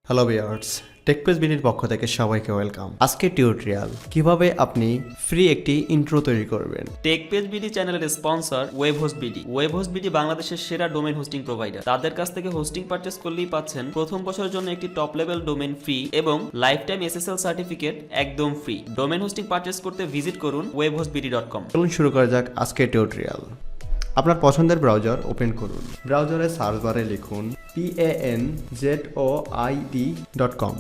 Hello viewers, টেকপেজবিডির পক্ষ থেকে সবাইকে ওয়েলকাম। আজকে টিউটোরিয়াল কিভাবে আপনি ফ্রি একটি ইন্ট্রো তৈরি করবেন। টেকপেজবিডি চ্যানেলের স্পন্সর ওয়েবহোস্টবিডি। ওয়েবহোস্টবিডি বাংলাদেশের সেরা ডোমেন হোস্টিং প্রোভাইডার। তাদের কাছ থেকে হোস্টিং পারচেজ করলেই পাচ্ছেন প্রথম বছরের জন্য একটি টপ লেভেল ডোমেন ফ্রি এবং লাইফ টাইম এসএসএল সার্টিফিকেট একদম ফ্রি। ডোমেন হোস্টিং পারচেজ করতে ভিজিট করুন webhostbd.com। চলুন শুরু করা যাক আজকের টিউটোরিয়াল। আপনার পছন্দের ব্রাউজার ওপেন করুন। ব্রাউজারে সার্চ বারে লিখুন panzoid.com,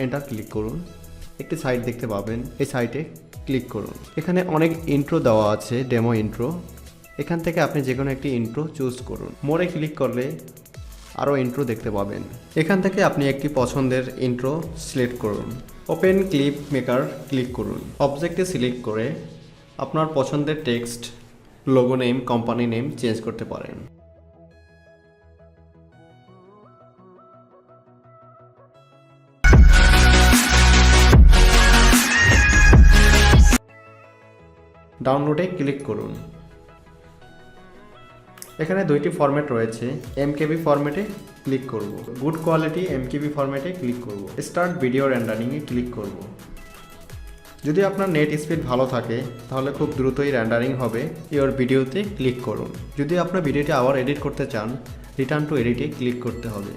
এন্টার ক্লিক করুন। একটি সাইট দেখতে পাবেন, এই সাইটে ক্লিক করুন। এখানে অনেক ইন্ট্রো দেওয়া আছে, ডেমো ইন্ট্রো। এখান থেকে আপনি যে কোনো একটি ইন্ট্রো চুজ করুন। মোরে ক্লিক করলে আরও ইন্ট্রো দেখতে পাবেন। এখান থেকে আপনি একটি পছন্দের ইন্ট্রো সিলেক্ট করুন। ওপেন ক্লিপ মেকার ক্লিক করুন। অবজেক্টে সিলেক্ট করে আপনার পছন্দের text, logo name, company name change করতে পারেন। ডাউনলোডে ক্লিক করুন। এখানে দুইটি ফরম্যাট রয়েছে। এমকেবি ফরম্যাটে ক্লিক করব, গুড কোয়ালিটি এমকেবি ফরম্যাটে ক্লিক করব, স্টার্ট ভিডিও রেন্ডারিংয়ে ক্লিক করব। যদি আপনার নেট স্পিড ভালো থাকে তাহলে খুব দ্রুতই রেন্ডারিং হবে। ইওর ভিডিওতে ক্লিক করুন। যদি আপনার ভিডিওটি আবার এডিট করতে চান, রিটার্ন টু এডিটে ক্লিক করতে হবে।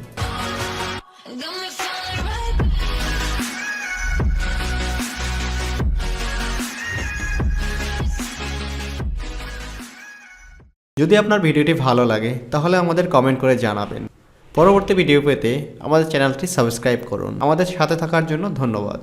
যদি আপনার ভিডিওটি ভালো লাগে তাহলে আমাদের কমেন্ট করে জানাবেন। পরবর্তী ভিডিও পেতে আমাদের চ্যানেলটি সাবস্ক্রাইব করুন। আমাদের সাথে থাকার জন্য ধন্যবাদ।